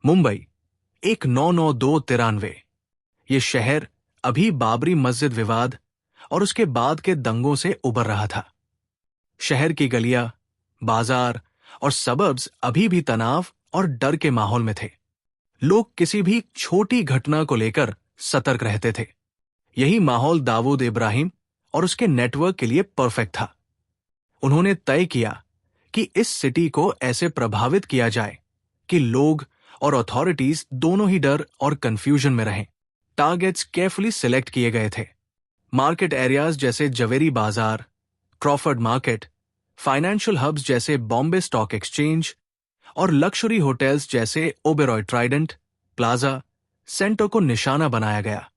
मुंबई 1/9/93। ये शहर अभी बाबरी मस्जिद विवाद और उसके बाद के दंगों से उबर रहा था। शहर की गलियां, बाजार और सबर्ब्स अभी भी तनाव और डर के माहौल में थे। लोग किसी भी छोटी घटना को लेकर सतर्क रहते थे। यही माहौल दाऊद इब्राहिम और उसके नेटवर्क के लिए परफेक्ट था। उन्होंने तय किया कि इस सिटी को ऐसे प्रभावित किया जाए कि लोग और अथॉरिटीज दोनों ही डर और कंफ्यूजन में रहें। टारगेट्स केयरफुली सिलेक्ट किए गए थे। मार्केट एरियाज जैसे जवेरी बाजार, क्रॉफर्ड मार्केट, फाइनेंशियल हब्स जैसे बॉम्बे स्टॉक एक्सचेंज और लक्जरी होटल्स जैसे ओबेरॉय ट्राइडेंट, प्लाजा, सेंटर को निशाना बनाया गया।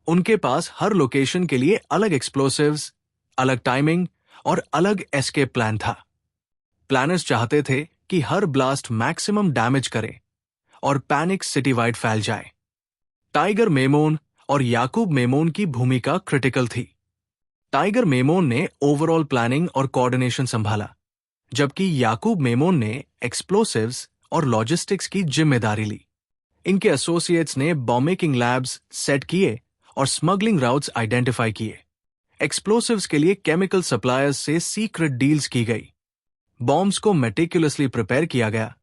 उनके पास हर लोकेशन के लिए अलग एक्सप्लोसिव्स, अलग टाइमिंग और अलग एस्केप प्लान था। प्लानर्स चाहते थे कि हर ब्लास्ट मैक्सिमम डैमेज करे और पैनिक सिटी वाइड फैल जाए। टाइगर मेमोन और याकूब मेमोन की भूमिका क्रिटिकल थी। टाइगर मेमोन ने ओवरऑल प्लानिंग और कोऑर्डिनेशन संभाला, जबकि याकूब मेमोन ने एक्सप्लोसिव्स और लॉजिस्टिक्स की जिम्मेदारी ली। इनके एसोसिएट्स ने बॉम्ब मेकिंग लैब्स सेट किए और स्मगलिंग राउट्स आइडेंटिफाई किए। एक्सप्लोसिव्स के लिए केमिकल सप्लायर्स से सीक्रेट डील्स की गई। बॉम्ब्स को मेटिकुलसली प्रिपेयर किया गया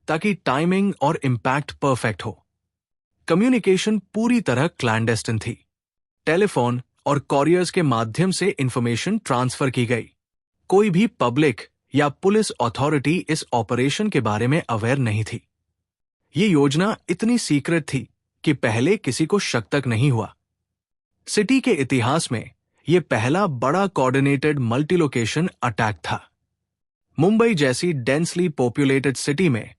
ताकि टाइमिंग और इंपैक्ट परफेक्ट हो। कम्युनिकेशन पूरी तरह क्लैंडेस्टिन थी। टेलीफोन और कॉरियर्स के माध्यम से इंफॉर्मेशन ट्रांसफर की गई। कोई भी पब्लिक या पुलिस अथॉरिटी इस ऑपरेशन के बारे में अवेयर नहीं थी। ये योजना इतनी सीक्रेट थी कि पहले किसी को शक तक नहीं हुआ। सिटी के इतिहास में यह पहला बड़ा कोऑर्डिनेटेड मल्टी लोकेशन अटैक था। मुंबई जैसी डेंसली पॉपुलेटेड सिटी में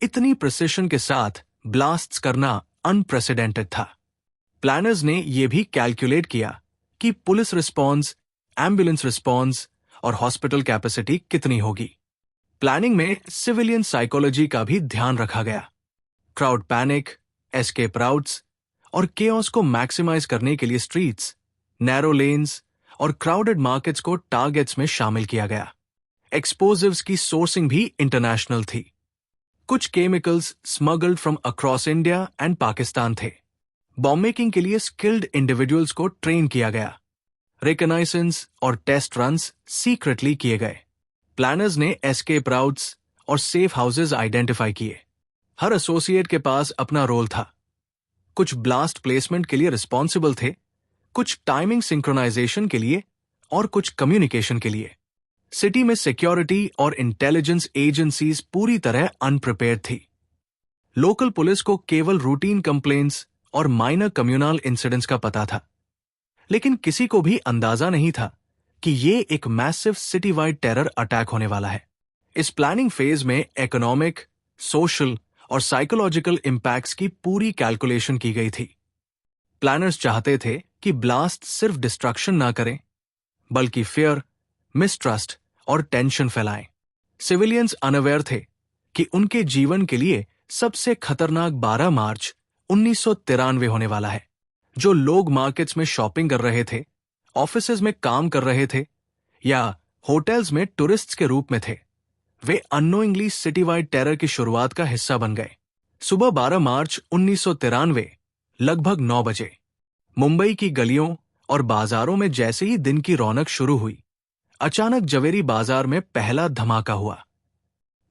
इतनी प्रिसिशन के साथ ब्लास्ट्स करना अनप्रेसिडेंटेड था। प्लानर्स ने यह भी कैलकुलेट किया कि पुलिस रिस्पॉन्स, एम्बुलेंस रिस्पॉन्स और हॉस्पिटल कैपेसिटी कितनी होगी। प्लानिंग में सिविलियन साइकोलॉजी का भी ध्यान रखा गया। क्राउड पैनिक, एस्केप राउट्स और केओस को मैक्सिमाइज करने के लिए स्ट्रीट्स, नैरो लेन्स और क्राउडेड मार्केट्स को टारगेट्स में शामिल किया गया। एक्सप्लोसिव्स की सोर्सिंग भी इंटरनेशनल थी। कुछ chemicals smuggled from across India and Pakistan थे। बॉम्ब मेकिंग के लिए स्किल्ड इंडिविजुअल्स को ट्रेन किया गया। रिकॉनाइसेंस और टेस्ट रन्स सीक्रेटली किए गए। प्लानर्स ने एस्केप राउट्स और सेफ हाउसेज आइडेंटिफाई किए। हर एसोसिएट के पास अपना रोल था। कुछ ब्लास्ट प्लेसमेंट के लिए रिस्पॉन्सिबल थे, कुछ टाइमिंग सिंक्रोनाइजेशन के लिए और कुछ कम्युनिकेशन के लिए। सिटी में सिक्योरिटी और इंटेलिजेंस एजेंसीज पूरी तरह अनप्रिपेयर्ड थी। लोकल पुलिस को केवल रूटीन कंप्लेंट्स और माइनर कम्युनल इंसिडेंट्स का पता था, लेकिन किसी को भी अंदाजा नहीं था कि ये एक massive city wide terror attack होने वाला है। इस प्लानिंग फेज में इकोनॉमिक, सोशल और साइकोलॉजिकल इंपैक्ट्स की पूरी कैलकुलेशन की गई थी। प्लानर्स चाहते थे कि ब्लास्ट सिर्फ डिस्ट्रक्शन ना करें, बल्कि फियर, मिसट्रस्ट और टेंशन फैलाएं। सिविलियंस अनअवेयर थे कि उनके जीवन के लिए सबसे खतरनाक 12 मार्च 1993 होने वाला है। जो लोग मार्केट्स में शॉपिंग कर रहे थे, ऑफिसेज में काम कर रहे थे या होटल्स में टूरिस्ट्स के रूप में थे, वे अननोइंगली सिटी वाइड टेरर की शुरुआत का हिस्सा बन गए। सुबह 12 मार्च 1993 लगभग 9 बजे मुंबई की गलियों और बाजारों में जैसे ही दिन की रौनक शुरू हुई, अचानक जवेरी बाजार में पहला धमाका हुआ।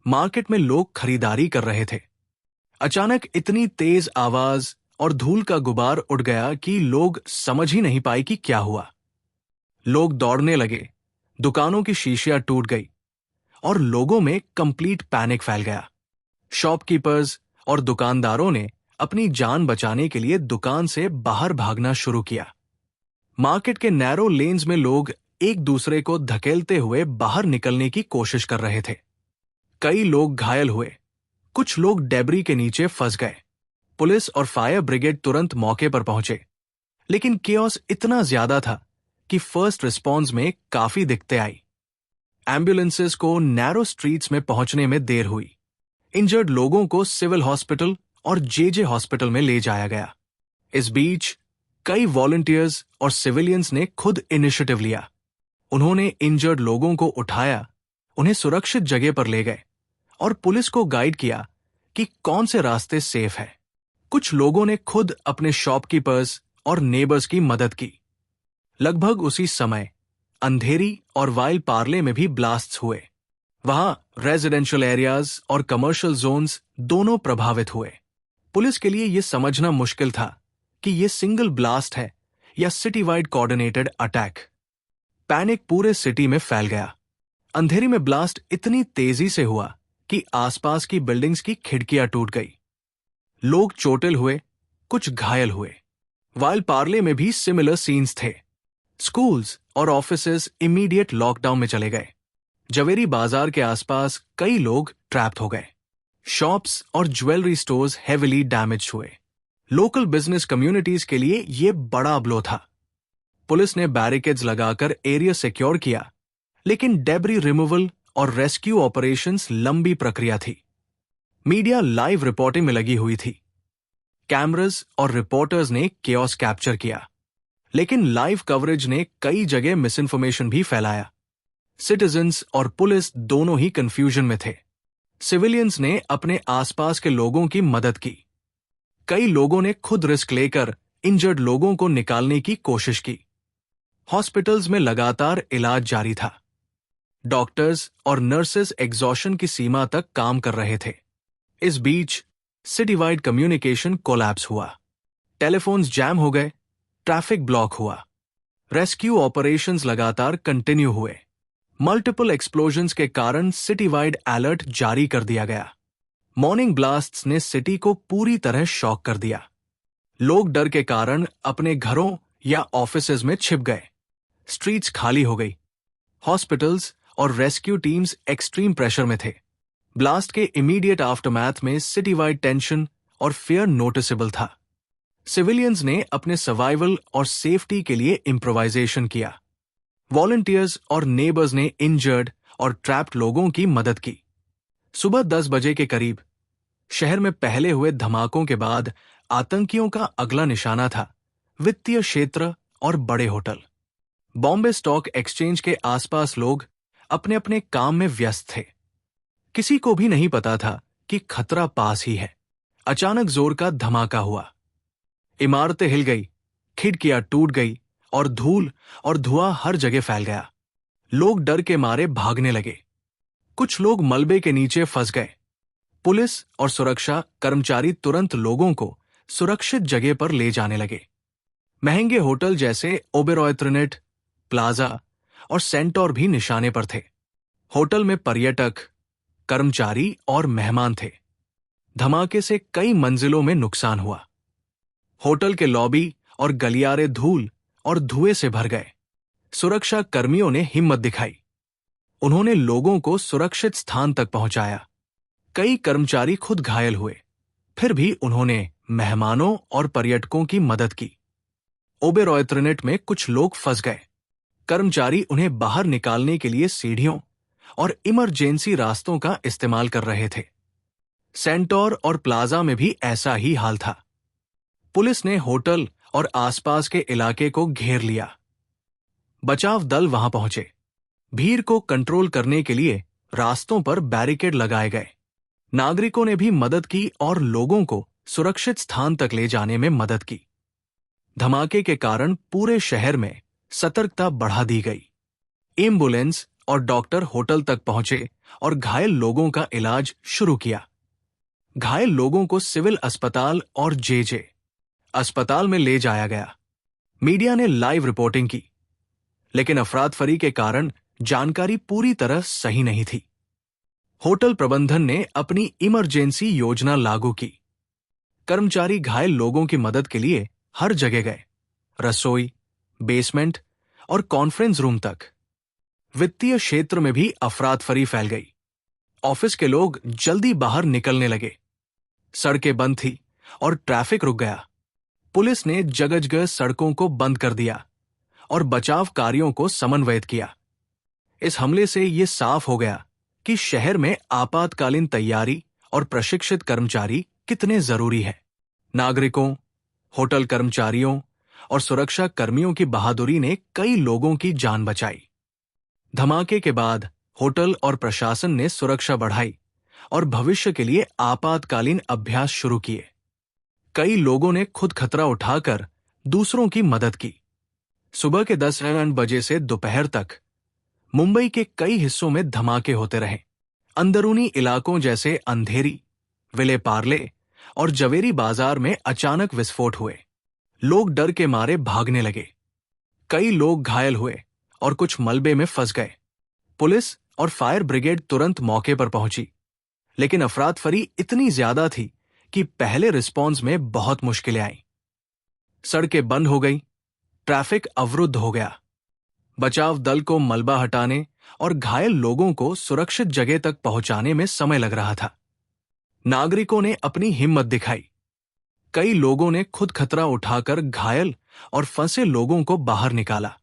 मार्केट में लोग खरीदारी कर रहे थे। अचानक इतनी तेज आवाज और धूल का गुबार उड़ गया कि लोग समझ ही नहीं पाए कि क्या हुआ। लोग दौड़ने लगे, दुकानों की शीशियां टूट गई और लोगों में कंप्लीट पैनिक फैल गया। शॉपकीपर्स और दुकानदारों ने अपनी जान बचाने के लिए दुकान से बाहर भागना शुरू किया। मार्केट के नैरो लेन्स में लोग एक दूसरे को धकेलते हुए बाहर निकलने की कोशिश कर रहे थे। कई लोग घायल हुए, कुछ लोग डेब्री के नीचे फंस गए। पुलिस और फायर ब्रिगेड तुरंत मौके पर पहुंचे, लेकिन केओस इतना ज्यादा था कि फर्स्ट रिस्पॉन्स में काफी दिक्कतें आई। एम्बुलेंसेस को नैरो स्ट्रीट्स में पहुंचने में देर हुई। इंजर्ड लोगों को सिविल हॉस्पिटल और जेजे हॉस्पिटल में ले जाया गया। इस बीच कई वॉलंटियर्स और सिविलियंस ने खुद इनिशिएटिव लिया। उन्होंने इंजर्ड लोगों को उठाया, उन्हें सुरक्षित जगह पर ले गए और पुलिस को गाइड किया कि कौन से रास्ते सेफ है। कुछ लोगों ने खुद अपने शॉपकीपर्स और नेबर्स की मदद की। लगभग उसी समय अंधेरी और वाइल पार्ले में भी ब्लास्ट्स हुए। वहां रेजिडेंशियल एरियाज और कमर्शियल जोन्स दोनों प्रभावित हुए। पुलिस के लिए यह समझना मुश्किल था कि यह सिंगल ब्लास्ट है या city wide coordinated attack. Panic पूरे सिटी में फैल गया। अंधेरी में ब्लास्ट इतनी तेजी से हुआ कि आसपास की बिल्डिंग्स की खिड़कियां टूट गई। लोग चोटिल हुए, कुछ घायल हुए। वाइल पार्ले में भी सिमिलर सीन्स थे। स्कूल्स और ऑफिसेज इमीडिएट लॉकडाउन में चले गए। जवेरी बाजार के आसपास कई लोग ट्रैप्ड हो गए। शॉप्स और ज्वेलरी स्टोर्स हेविली डैमेज हुए। लोकल बिजनेस कम्युनिटीज के लिए यह बड़ा ब्लो था। पुलिस ने बैरिकेड्स लगाकर एरिया सिक्योर किया, लेकिन डेब्री रिमूवल और रेस्क्यू ऑपरेशंस लंबी प्रक्रिया थी। मीडिया लाइव रिपोर्टिंग में लगी हुई थी। कैमरास और रिपोर्टर्स ने केओस कैप्चर किया, लेकिन लाइव कवरेज ने कई जगह मिसइंफॉर्मेशन भी फैलाया। सिटीजन्स और पुलिस दोनों ही कंफ्यूजन में थे। सिविलियंस ने अपने आसपास के लोगों की मदद की। कई लोगों ने खुद रिस्क लेकर इंजर्ड लोगों को निकालने की कोशिश की। हॉस्पिटल्स में लगातार इलाज जारी था। डॉक्टर्स और नर्सेस एग्जॉशन की सीमा तक काम कर रहे थे। इस बीच सिटी वाइड कम्युनिकेशन कोलैप्स हुआ। टेलीफोन्स जैम हो गए, ट्रैफिक ब्लॉक हुआ। रेस्क्यू ऑपरेशंस लगातार कंटिन्यू हुए। मल्टीपल एक्सप्लोजन्स के कारण सिटी वाइड अलर्ट जारी कर दिया गया। मॉर्निंग ब्लास्ट्स ने सिटी को पूरी तरह शॉक कर दिया। लोग डर के कारण अपने घरों या ऑफिसेज में छिप गए। स्ट्रीट्स खाली हो गई। हॉस्पिटल्स और रेस्क्यू टीम्स एक्सट्रीम प्रेशर में थे। ब्लास्ट के इमीडिएट आफ्टरमैथ में सिटी वाइड टेंशन और फियर नोटिसेबल था। सिविलियंस ने अपने सर्वाइवल और सेफ्टी के लिए इम्प्रोवाइजेशन किया। वॉलंटियर्स और नेबर्स ने इंजर्ड और ट्रैप्ड लोगों की मदद की। सुबह 10 बजे के करीब शहर में पहले हुए धमाकों के बाद आतंकियों का अगला निशाना था वित्तीय क्षेत्र और बड़े होटल। बॉम्बे स्टॉक एक्सचेंज के आसपास लोग अपने अपने काम में व्यस्त थे। किसी को भी नहीं पता था कि खतरा पास ही है। अचानक जोर का धमाका हुआ। इमारतें हिल गई, खिड़कियां टूट गई और धूल और धुआं हर जगह फैल गया। लोग डर के मारे भागने लगे। कुछ लोग मलबे के नीचे फंस गए। पुलिस और सुरक्षा कर्मचारी तुरंत लोगों को सुरक्षित जगह पर ले जाने लगे। महंगे होटल जैसे ओबेरॉय त्रिनेट, प्लाजा और सेंटोर भी निशाने पर थे। होटल में पर्यटक, कर्मचारी और मेहमान थे। धमाके से कई मंजिलों में नुकसान हुआ। होटल के लॉबी और गलियारे धूल और धुएं से भर गए। सुरक्षा कर्मियों ने हिम्मत दिखाई। उन्होंने लोगों को सुरक्षित स्थान तक पहुंचाया। कई कर्मचारी खुद घायल हुए, फिर भी उन्होंने मेहमानों और पर्यटकों की मदद की। ओबेरॉय त्रिनेट में कुछ लोग फंस गए। कर्मचारी उन्हें बाहर निकालने के लिए सीढ़ियों और इमरजेंसी रास्तों का इस्तेमाल कर रहे थे। सेंटोर और प्लाजा में भी ऐसा ही हाल था। पुलिस ने होटल और आसपास के इलाके को घेर लिया। बचाव दल वहां पहुंचे। भीड़ को कंट्रोल करने के लिए रास्तों पर बैरिकेड लगाए गए। नागरिकों ने भी मदद की और लोगों को सुरक्षित स्थान तक ले जाने में मदद की। धमाके के कारण पूरे शहर में सतर्कता बढ़ा दी गई। एम्बुलेंस और डॉक्टर होटल तक पहुंचे और घायल लोगों का इलाज शुरू किया। घायल लोगों को सिविल अस्पताल और जे अस्पताल में ले जाया गया। मीडिया ने लाइव रिपोर्टिंग की, लेकिन अफरातफरी के कारण जानकारी पूरी तरह सही नहीं थी। होटल प्रबंधन ने अपनी इमरजेंसी योजना लागू की। कर्मचारी घायल लोगों की मदद के लिए हर जगह गए, रसोई, बेसमेंट और कॉन्फ्रेंस रूम तक। वित्तीय क्षेत्र में भी अफरातफरी फैल गई। ऑफिस के लोग जल्दी बाहर निकलने लगे। सड़कें बंद थी और ट्रैफिक रुक गया। पुलिस ने जगह जगह सड़कों को बंद कर दिया और बचाव कार्यों को समन्वयित किया। इस हमले से यह साफ हो गया कि शहर में आपातकालीन तैयारी और प्रशिक्षित कर्मचारी कितने जरूरी है। नागरिकों, होटल कर्मचारियों और सुरक्षा कर्मियों की बहादुरी ने कई लोगों की जान बचाई। धमाके के बाद होटल और प्रशासन ने सुरक्षा बढ़ाई और भविष्य के लिए आपातकालीन अभ्यास शुरू किए। कई लोगों ने खुद खतरा उठाकर दूसरों की मदद की। सुबह के 10 बजे से दोपहर तक मुंबई के कई हिस्सों में धमाके होते रहे। अंदरूनी इलाकों जैसे अंधेरी, विले पार्ले और जवेरी बाजार में अचानक विस्फोट हुए। लोग डर के मारे भागने लगे। कई लोग घायल हुए और कुछ मलबे में फंस गए। पुलिस और फायर ब्रिगेड तुरंत मौके पर पहुंची, लेकिन अफरातफरी इतनी ज्यादा थी कि पहले रिस्पॉन्स में बहुत मुश्किलें आईं। सड़कें बंद हो गई, ट्रैफिक अवरुद्ध हो गया। बचाव दल को मलबा हटाने और घायल लोगों को सुरक्षित जगह तक पहुंचाने में समय लग रहा था। नागरिकों ने अपनी हिम्मत दिखाई। कई लोगों ने खुद खतरा उठाकर घायल और फंसे लोगों को बाहर निकाला।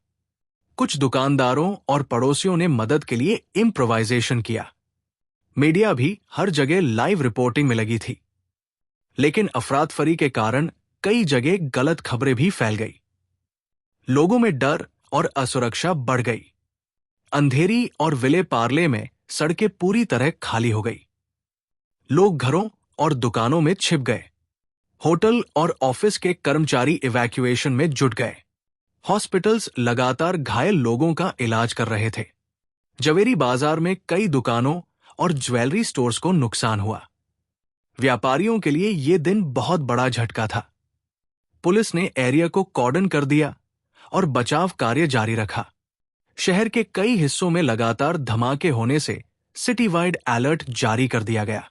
कुछ दुकानदारों और पड़ोसियों ने मदद के लिए इम्प्रोवाइजेशन किया। मीडिया भी हर जगह लाइव रिपोर्टिंग में लगी थी, लेकिन अफरातफरी के कारण कई जगह गलत खबरें भी फैल गई। लोगों में डर और असुरक्षा बढ़ गई। अंधेरी और विले पार्ले में सड़कें पूरी तरह खाली हो गई। लोग घरों और दुकानों में छिप गए। होटल और ऑफिस के कर्मचारी इवैक्यूएशन में जुट गए। हॉस्पिटल्स लगातार घायल लोगों का इलाज कर रहे थे। जवेरी बाजार में कई दुकानों और ज्वेलरी स्टोर्स को नुकसान हुआ। व्यापारियों के लिए यह दिन बहुत बड़ा झटका था। पुलिस ने एरिया को कॉर्डन कर दिया और बचाव कार्य जारी रखा। शहर के कई हिस्सों में लगातार धमाके होने से सिटी वाइड अलर्ट जारी कर दिया गया।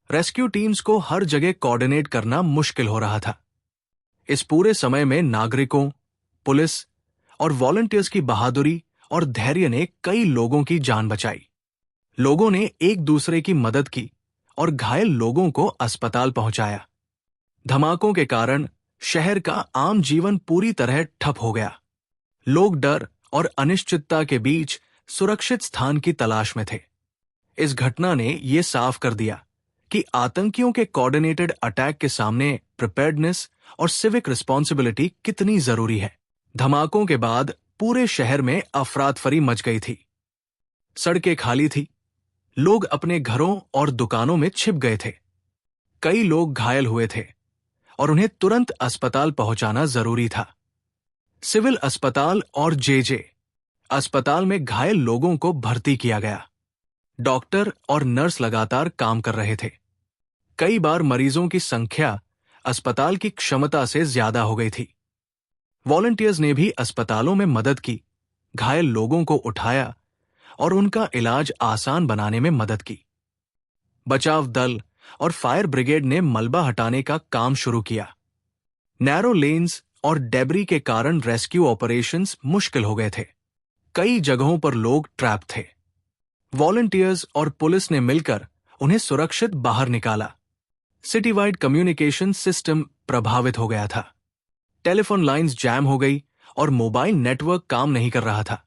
रेस्क्यू टीम्स को हर जगह कोऑर्डिनेट करना मुश्किल हो रहा था। इस पूरे समय में नागरिकों, पुलिस और वॉलंटियर्स की बहादुरी और धैर्य ने कई लोगों की जान बचाई। लोगों ने एक दूसरे की मदद की और घायल लोगों को अस्पताल पहुंचाया। धमाकों के कारण शहर का आम जीवन पूरी तरह ठप हो गया। लोग डर और अनिश्चितता के बीच सुरक्षित स्थान की तलाश में थे। इस घटना ने यह साफ कर दिया कि आतंकियों के कोऑर्डिनेटेड अटैक के सामने प्रिपेयर्डनेस और सिविक रिस्पॉन्सिबिलिटी कितनी जरूरी है। धमाकों के बाद पूरे शहर में अफरातफरी मच गई थी। सड़कें खाली थी। लोग अपने घरों और दुकानों में छिप गए थे। कई लोग घायल हुए थे और उन्हें तुरंत अस्पताल पहुंचाना जरूरी था। सिविल अस्पताल और जे अस्पताल में घायल लोगों को भर्ती किया गया। डॉक्टर और नर्स लगातार काम कर रहे थे। कई बार मरीजों की संख्या अस्पताल की क्षमता से ज्यादा हो गई थी। वॉलंटियर्स ने भी अस्पतालों में मदद की, घायल लोगों को उठाया और उनका इलाज आसान बनाने में मदद की। बचाव दल और फायर ब्रिगेड ने मलबा हटाने का काम शुरू किया। नैरो लेन्स और डेब्री के कारण रेस्क्यू ऑपरेशंस मुश्किल हो गए थे। कई जगहों पर लोग ट्रैप थे। वॉलंटियर्स और पुलिस ने मिलकर उन्हें सुरक्षित बाहर निकाला। सिटी वाइड कम्युनिकेशन सिस्टम प्रभावित हो गया था। टेलीफोन लाइंस जैम हो गई और मोबाइल नेटवर्क काम नहीं कर रहा था।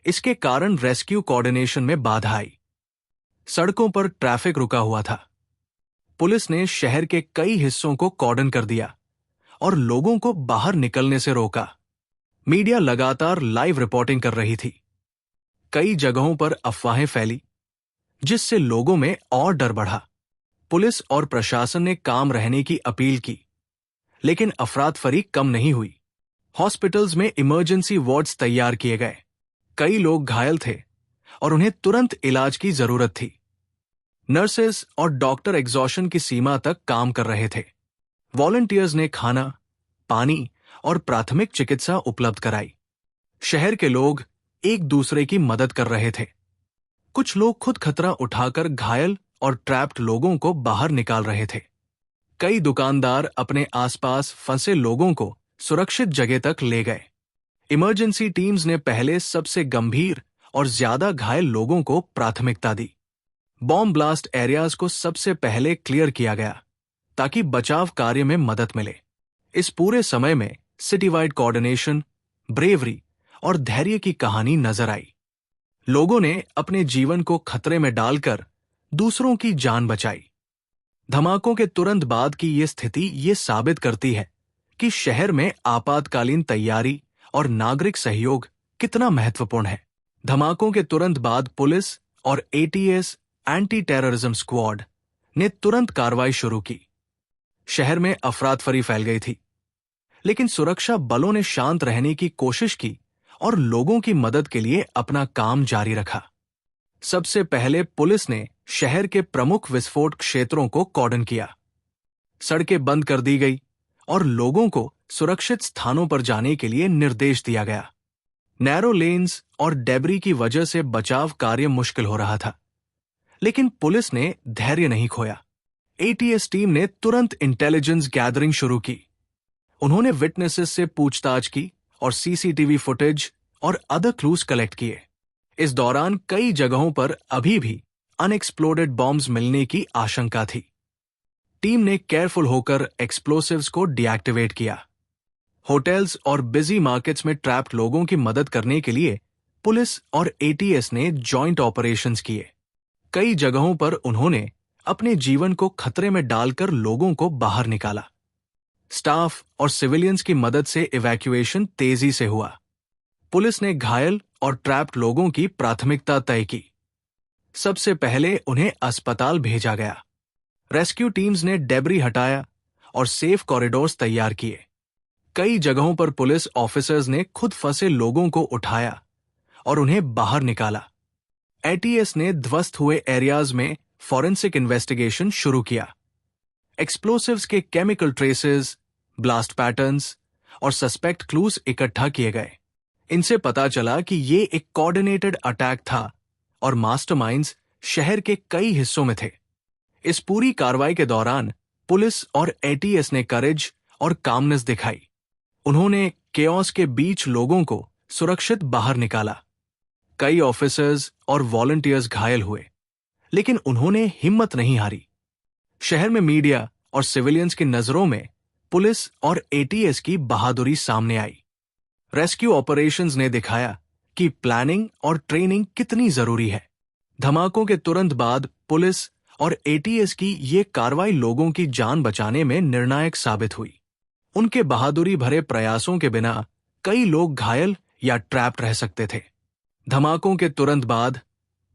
इसके कारण रेस्क्यू कोऑर्डिनेशन में बाधा आई। सड़कों पर ट्रैफिक रुका हुआ था। पुलिस ने शहर के कई हिस्सों को कॉर्डन कर दिया और लोगों को बाहर निकलने से रोका। मीडिया लगातार लाइव रिपोर्टिंग कर रही थी। कई जगहों पर अफवाहें फैली, जिससे लोगों में और डर बढ़ा। पुलिस और प्रशासन ने काम रहने की अपील की, लेकिन अफरातफरी कम नहीं हुई। हॉस्पिटल्स में इमरजेंसी वार्ड्स तैयार किए गए। कई लोग घायल थे और उन्हें तुरंत इलाज की जरूरत थी। नर्सेस और डॉक्टर एग्जॉशन की सीमा तक काम कर रहे थे। वॉलंटियर्स ने खाना, पानी और प्राथमिक चिकित्सा उपलब्ध कराई। शहर के लोग एक दूसरे की मदद कर रहे थे। कुछ लोग खुद खतरा उठाकर घायल और ट्रैप्ड लोगों को बाहर निकाल रहे थे। कई दुकानदार अपने आसपास फंसे लोगों को सुरक्षित जगह तक ले गए। इमरजेंसी टीम्स ने पहले सबसे गंभीर और ज्यादा घायल लोगों को प्राथमिकता दी। बॉम्ब ब्लास्ट एरियाज को सबसे पहले क्लियर किया गया ताकि बचाव कार्य में मदद मिले। इस पूरे समय में सिटी वाइड कोऑर्डिनेशन, ब्रेवरी और धैर्य की कहानी नजर आई। लोगों ने अपने जीवन को खतरे में डालकर दूसरों की जान बचाई। धमाकों के तुरंत बाद की ये स्थिति ये साबित करती है कि शहर में आपातकालीन तैयारी और नागरिक सहयोग कितना महत्वपूर्ण है। धमाकों के तुरंत बाद पुलिस और एटीएस, एंटी टेररिज्म स्क्वाड ने तुरंत कार्रवाई शुरू की। शहर में अफरातफरी फैल गई थी, लेकिन सुरक्षा बलों ने शांत रहने की कोशिश की और लोगों की मदद के लिए अपना काम जारी रखा। सबसे पहले पुलिस ने शहर के प्रमुख विस्फोट क्षेत्रों को कॉर्डन किया। सड़कें बंद कर दी गई और लोगों को सुरक्षित स्थानों पर जाने के लिए निर्देश दिया गया। नैरो लेन्स और डेब्री की वजह से बचाव कार्य मुश्किल हो रहा था, लेकिन पुलिस ने धैर्य नहीं खोया। एटीएस टीम ने तुरंत इंटेलिजेंस गैदरिंग शुरू की। उन्होंने विटनेसेस से पूछताछ की और सीसीटीवी फुटेज और अदर क्लूज कलेक्ट किए। इस दौरान कई जगहों पर अभी भी अनएक्सप्लोडेड बॉम्ब्स मिलने की आशंका थी। टीम ने केयरफुल होकर एक्सप्लोसिव्स को डीएक्टिवेट किया। होटल्स और बिजी मार्केट्स में ट्रैप्ड लोगों की मदद करने के लिए पुलिस और एटीएस ने जॉइंट ऑपरेशंस किए। कई जगहों पर उन्होंने अपने जीवन को खतरे में डालकर लोगों को बाहर निकाला। स्टाफ और सिविलियंस की मदद से इवैक्यूएशन तेजी से हुआ। पुलिस ने घायल और ट्रैप्ड लोगों की प्राथमिकता तय की। सबसे पहले उन्हें अस्पताल भेजा गया। रेस्क्यू टीम्स ने डेब्री हटाया और सेफ कॉरिडोर्स तैयार किए। कई जगहों पर पुलिस ऑफिसर्स ने खुद फंसे लोगों को उठाया और उन्हें बाहर निकाला। एटीएस ने ध्वस्त हुए एरियाज में फॉरेंसिक इन्वेस्टिगेशन शुरू किया। एक्सप्लोसिव्स के केमिकल ट्रेसेस, ब्लास्ट पैटर्न्स और सस्पेक्ट क्लूज इकट्ठा किए गए। इनसे पता चला कि ये एक कोऑर्डिनेटेड अटैक था और मास्टरमाइंड्स शहर के कई हिस्सों में थे। इस पूरी कार्रवाई के दौरान पुलिस और एटीएस ने करेज और कामनेस दिखाई। उन्होंने केओस के बीच लोगों को सुरक्षित बाहर निकाला। कई ऑफिसर्स और वॉलंटियर्स घायल हुए, लेकिन उन्होंने हिम्मत नहीं हारी। शहर में मीडिया और सिविलियंस की नजरों में पुलिस और एटीएस की बहादुरी सामने आई। रेस्क्यू ऑपरेशंस ने दिखाया कि प्लानिंग और ट्रेनिंग कितनी जरूरी है। धमाकों के तुरंत बाद पुलिस और एटीएस की ये कार्रवाई लोगों की जान बचाने में निर्णायक साबित हुई। उनके बहादुरी भरे प्रयासों के बिना कई लोग घायल या ट्रैप्ड रह सकते थे। धमाकों के तुरंत बाद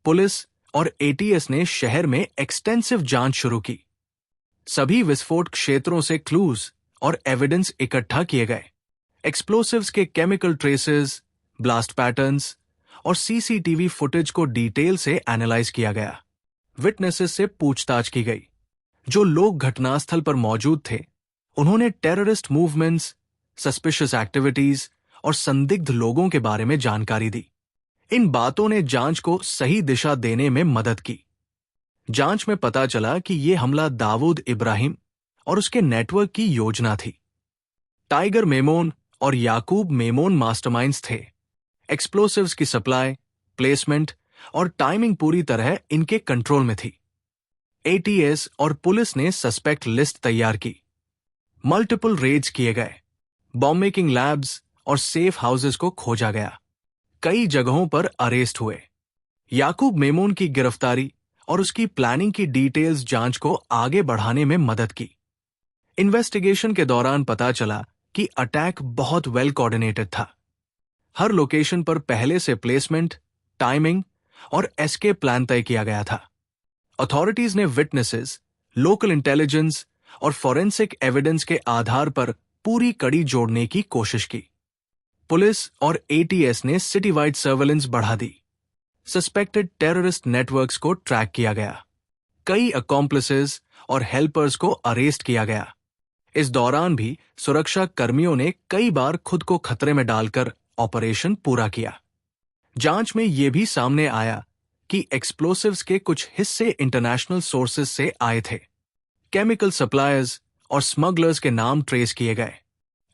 पुलिस और एटीएस ने शहर में एक्सटेंसिव जांच शुरू की। सभी विस्फोट क्षेत्रों से क्लूज और एविडेंस इकट्ठा किए गए। एक्सप्लोसिव्स के केमिकल ट्रेसेस, ब्लास्ट पैटर्न्स और सीसीटीवी फुटेज को डिटेल से एनालाइज किया गया। विटनेसेस से पूछताछ की गई। जो लोग घटनास्थल पर मौजूद थे, उन्होंने टेररिस्ट मूवमेंट्स, सस्पिशियस एक्टिविटीज और संदिग्ध लोगों के बारे में जानकारी दी। इन बातों ने जांच को सही दिशा देने में मदद की। जांच में पता चला कि यह हमला दाऊद इब्राहिम और उसके नेटवर्क की योजना थी। टाइगर मेमोन और याकूब मेमोन मास्टरमाइंड्स थे। एक्सप्लोसिव्स की सप्लाई, प्लेसमेंट और टाइमिंग पूरी तरह इनके कंट्रोल में थी। एटीएस और पुलिस ने सस्पेक्ट लिस्ट तैयार की। मल्टीपल रेड्स किए गए। बॉम्ब मेकिंग लैब्स और सेफ हाउसेस को खोजा गया। कई जगहों पर अरेस्ट हुए। याकूब मेमोन की गिरफ्तारी और उसकी प्लानिंग की डिटेल्स जांच को आगे बढ़ाने में मदद की। इन्वेस्टिगेशन के दौरान पता चला कि अटैक बहुत वेल कोऑर्डिनेटेड था। हर लोकेशन पर पहले से प्लेसमेंट, टाइमिंग और एस्केप प्लान तय किया गया था। अथॉरिटीज ने विटनेसेस, लोकल इंटेलिजेंस और फॉरेंसिक एविडेंस के आधार पर पूरी कड़ी जोड़ने की कोशिश की। पुलिस और एटीएस ने सिटी वाइड सर्वेलेंस बढ़ा दी। सस्पेक्टेड टेररिस्ट नेटवर्क्स को ट्रैक किया गया। कई अकॉम्प्लिसेस और हेल्पर्स को अरेस्ट किया गया। इस दौरान भी सुरक्षा कर्मियों ने कई बार खुद को खतरे में डालकर ऑपरेशन पूरा किया। जांच में यह भी सामने आया कि एक्सप्लोसिव्स के कुछ हिस्से इंटरनेशनल सोर्सेज से आए थे। केमिकल सप्लायर्स और स्मगलर्स के नाम ट्रेस किए गए।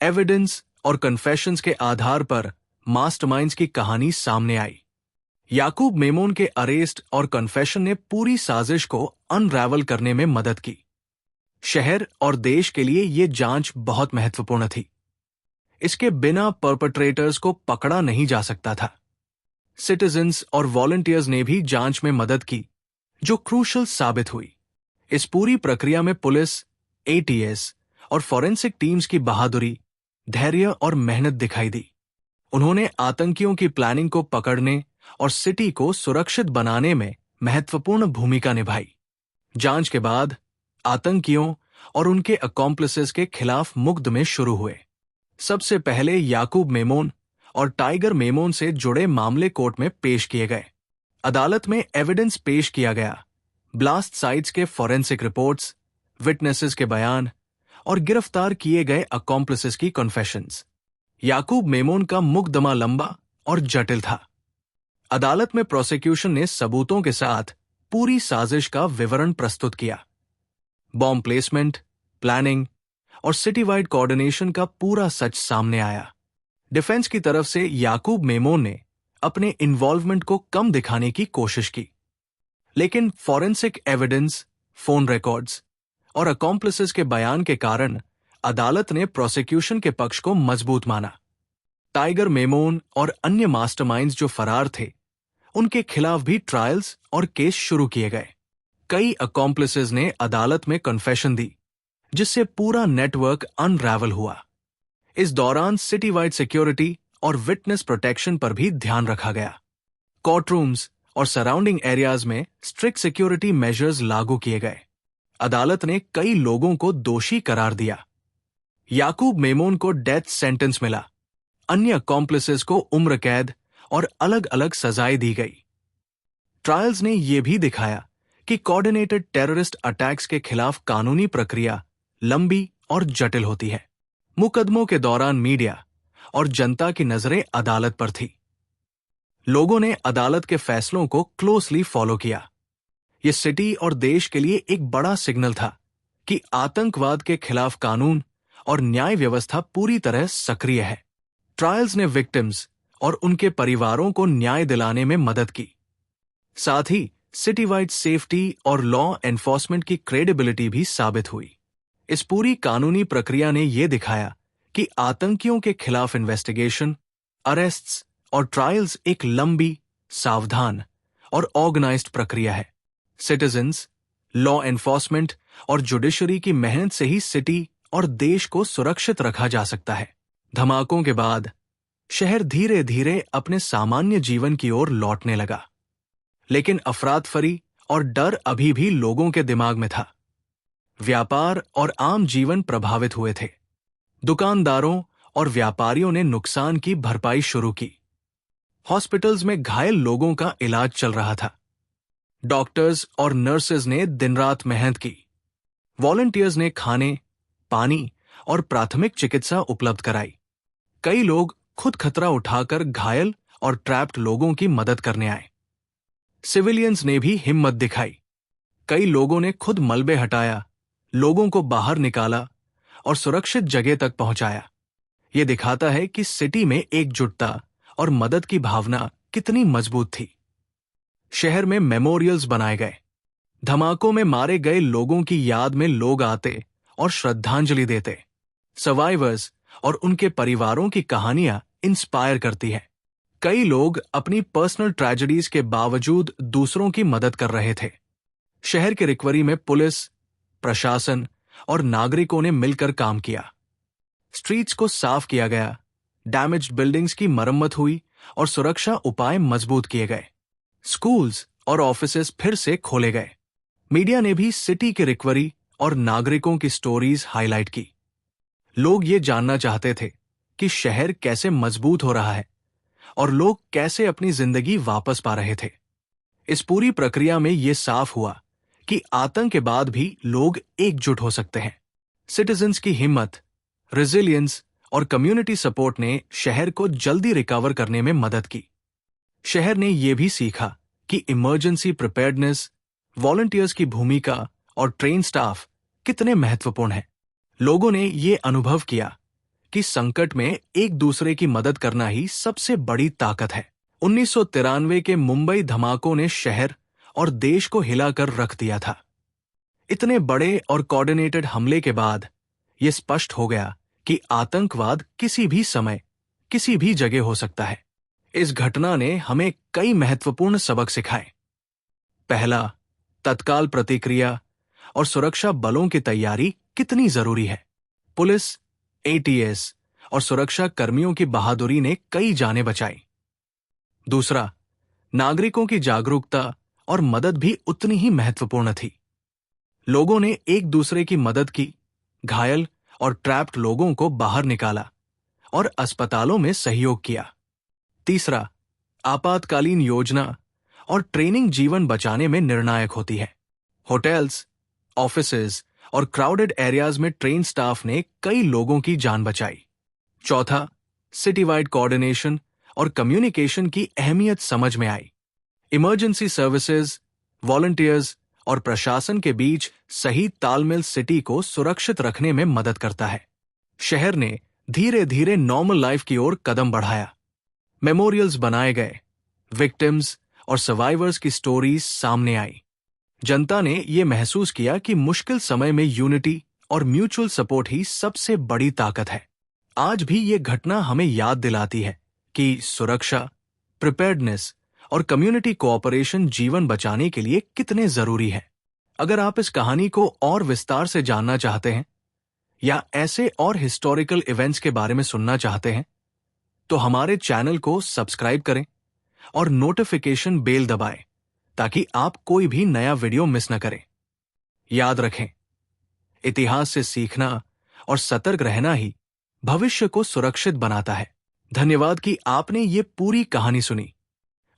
एविडेंस और कन्फेशंस के आधार पर मास्टरमाइंड्स की कहानी सामने आई। याकूब मेमोन के अरेस्ट और कन्फेशन ने पूरी साजिश को अनरैवल करने में मदद की। शहर और देश के लिए यह जांच बहुत महत्वपूर्ण थी। इसके बिना परपेट्रेटर्स को पकड़ा नहीं जा सकता था। सिटीजन्स और वॉलंटियर्स ने भी जांच में मदद की, जो क्रूशल साबित हुई। इस पूरी प्रक्रिया में पुलिस, एटीएस और फॉरेंसिक टीम्स की बहादुरी, धैर्य और मेहनत दिखाई दी। उन्होंने आतंकियों की प्लानिंग को पकड़ने और सिटी को सुरक्षित बनाने में महत्वपूर्ण भूमिका निभाई। जांच के बाद आतंकियों और उनके अकॉम्प्लिसेस के खिलाफ मुकदमे शुरू हुए। सबसे पहले याकूब मेमोन और टाइगर मेमोन से जुड़े मामले कोर्ट में पेश किए गए। अदालत में एविडेंस पेश किया गया, ब्लास्ट साइट्स के फॉरेंसिक रिपोर्ट्स, विटनेसेस के बयान और गिरफ्तार किए गए अकॉम्प्लिसेस की कन्फेशंस। याकूब मेमोन का मुकदमा लंबा और जटिल था। अदालत में प्रोसिक्यूशन ने सबूतों के साथ पूरी साजिश का विवरण प्रस्तुत किया। बॉम्ब प्लेसमेंट, प्लानिंग और सिटी वाइड कोऑर्डिनेशन का पूरा सच सामने आया। डिफेंस की तरफ से याकूब मेमोन ने अपने इन्वॉल्वमेंट को कम दिखाने की कोशिश की, लेकिन फॉरेंसिक एविडेंस, फोन रिकॉर्ड्स और अकॉम्प्लिसेस के बयान के कारण अदालत ने प्रोसिक्यूशन के पक्ष को मजबूत माना। टाइगर मेमोन और अन्य मास्टरमाइंड्स जो फरार थे, उनके खिलाफ भी ट्रायल्स और केस शुरू किए गए। कई अकॉम्प्लिसेस ने अदालत में कन्फेशन दी, जिससे पूरा नेटवर्क अनरैवल हुआ। इस दौरान सिटी वाइड सिक्योरिटी और विटनेस प्रोटेक्शन पर भी ध्यान रखा गया। कोर्ट रूम्स और सराउंडिंग एरियाज में स्ट्रिक्ट सिक्योरिटी मेजर्स लागू किए गए। अदालत ने कई लोगों को दोषी करार दिया। याकूब मेमोन को डेथ सेंटेंस मिला। अन्य अकॉम्प्लिसेस को उम्र कैद और अलग अलग सजाएं दी गई। ट्रायल्स ने यह भी दिखाया कि कोऑर्डिनेटेड टेररिस्ट अटैक्स के खिलाफ कानूनी प्रक्रिया लंबी और जटिल होती है। मुकदमों के दौरान मीडिया और जनता की नजरें अदालत पर थी। लोगों ने अदालत के फैसलों को क्लोजली फॉलो किया। यह सिटी और देश के लिए एक बड़ा सिग्नल था कि आतंकवाद के खिलाफ कानून और न्याय व्यवस्था पूरी तरह सक्रिय है। ट्रायल्स ने विक्टिम्स और उनके परिवारों को न्याय दिलाने में मदद की। साथ ही सिटी वाइड सेफ्टी और लॉ एनफोर्समेंट की क्रेडिबिलिटी भी साबित हुई। इस पूरी कानूनी प्रक्रिया ने यह दिखाया कि आतंकियों के खिलाफ इन्वेस्टिगेशन, अरेस्ट्स और ट्रायल्स एक लंबी, सावधान और ऑर्गेनाइज्ड प्रक्रिया है। सिटीजन्स, लॉ एनफोर्समेंट और जुडिशरी की मेहनत से ही सिटी और देश को सुरक्षित रखा जा सकता है। धमाकों के बाद शहर धीरे धीरे अपने सामान्य जीवन की ओर लौटने लगा, लेकिन अफरातफरी और डर अभी भी लोगों के दिमाग में था। व्यापार और आम जीवन प्रभावित हुए थे। दुकानदारों और व्यापारियों ने नुकसान की भरपाई शुरू की। हॉस्पिटल्स में घायल लोगों का इलाज चल रहा था। डॉक्टर्स और नर्सेज ने दिन रात मेहनत की। वॉलंटियर्स ने खाने, पानी और प्राथमिक चिकित्सा उपलब्ध कराई। कई लोग खुद खतरा उठाकर घायल और ट्रैप्ड लोगों की मदद करने आए। सिविलियंस ने भी हिम्मत दिखाई। कई लोगों ने खुद मलबे हटाया, लोगों को बाहर निकाला और सुरक्षित जगह तक पहुंचाया। यह दिखाता है कि सिटी में एकजुटता और मदद की भावना कितनी मजबूत थी। शहर में मेमोरियल्स बनाए गए। धमाकों में मारे गए लोगों की याद में लोग आते और श्रद्धांजलि देते। सर्वाइवर्स और उनके परिवारों की कहानियां इंस्पायर करती है। कई लोग अपनी पर्सनल ट्रेजेडीज के बावजूद दूसरों की मदद कर रहे थे। शहर की रिकवरी में पुलिस, प्रशासन और नागरिकों ने मिलकर काम किया। स्ट्रीट्स को साफ किया गया, डैमेज्ड बिल्डिंग्स की मरम्मत हुई और सुरक्षा उपाय मजबूत किए गए। स्कूल्स और ऑफिसेज फिर से खोले गए। मीडिया ने भी सिटी की रिकवरी और नागरिकों की स्टोरीज हाईलाइट की। लोग ये जानना चाहते थे कि शहर कैसे मजबूत हो रहा है और लोग कैसे अपनी जिंदगी वापस पा रहे थे। इस पूरी प्रक्रिया में यह साफ हुआ कि आतंक के बाद भी लोग एकजुट हो सकते हैं। सिटीजन्स की हिम्मत, रेजिलियंस और कम्युनिटी सपोर्ट ने शहर को जल्दी रिकवर करने में मदद की। शहर ने यह भी सीखा कि इमरजेंसी प्रिपेयर्डनेस, वॉलंटियर्स की भूमिका और ट्रेन स्टाफ कितने महत्वपूर्ण हैं। लोगों ने यह अनुभव किया कि संकट में एक दूसरे की मदद करना ही सबसे बड़ी ताकत है। 1993 के मुंबई धमाकों ने शहर और देश को हिलाकर रख दिया था। इतने बड़े और कोऑर्डिनेटेड हमले के बाद यह स्पष्ट हो गया कि आतंकवाद किसी भी समय, किसी भी जगह हो सकता है। इस घटना ने हमें कई महत्वपूर्ण सबक सिखाए। पहला, तत्काल प्रतिक्रिया और सुरक्षा बलों की तैयारी कितनी जरूरी है। पुलिस, एटीएस और सुरक्षा कर्मियों की बहादुरी ने कई जानें बचाई। दूसरा, नागरिकों की जागरूकता और मदद भी उतनी ही महत्वपूर्ण थी। लोगों ने एक दूसरे की मदद की, घायल और ट्रैप्ड लोगों को बाहर निकाला और अस्पतालों में सहयोग किया। तीसरा, आपातकालीन योजना और ट्रेनिंग जीवन बचाने में निर्णायक होती है। होटल्स, ऑफिसेज और क्राउडेड एरियाज में ट्रेन स्टाफ ने कई लोगों की जान बचाई। चौथा, सिटी वाइड कोऑर्डिनेशन और कम्युनिकेशन की अहमियत समझ में आई। इमरजेंसी सर्विसेज, वॉलंटियर्स और प्रशासन के बीच सही तालमेल सिटी को सुरक्षित रखने में मदद करता है। शहर ने धीरे धीरे नॉर्मल लाइफ की ओर कदम बढ़ाया। मेमोरियल्स बनाए गए, विक्टिम्स और सर्वाइवर्स की स्टोरीज सामने आई। जनता ने यह महसूस किया कि मुश्किल समय में यूनिटी और म्यूचुअल सपोर्ट ही सबसे बड़ी ताकत है। आज भी ये घटना हमें याद दिलाती है कि सुरक्षा, प्रिपेयर्डनेस और कम्युनिटी कोऑपरेशन जीवन बचाने के लिए कितने जरूरी है। अगर आप इस कहानी को और विस्तार से जानना चाहते हैं या ऐसे और हिस्टोरिकल इवेंट्स के बारे में सुनना चाहते हैं, तो हमारे चैनल को सब्सक्राइब करें और नोटिफिकेशन बेल दबाएं ताकि आप कोई भी नया वीडियो मिस न करें। याद रखें, इतिहास से सीखना और सतर्क रहना ही भविष्य को सुरक्षित बनाता है। धन्यवाद कि आपने ये पूरी कहानी सुनी।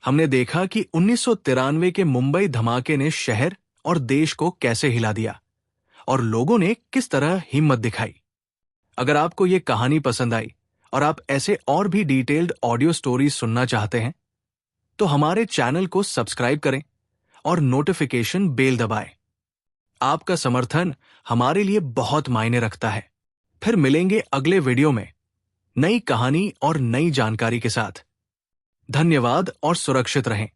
हमने देखा कि 1993 के मुंबई धमाके ने शहर और देश को कैसे हिला दिया और लोगों ने किस तरह हिम्मत दिखाई। अगर आपको ये कहानी पसंद आई और आप ऐसे और भी डिटेल्ड ऑडियो स्टोरीज सुनना चाहते हैं, तो हमारे चैनल को सब्सक्राइब करें और नोटिफिकेशन बेल दबाएं। आपका समर्थन हमारे लिए बहुत मायने रखता है। फिर मिलेंगे अगले वीडियो में नई कहानी और नई जानकारी के साथ। धन्यवाद और सुरक्षित रहें।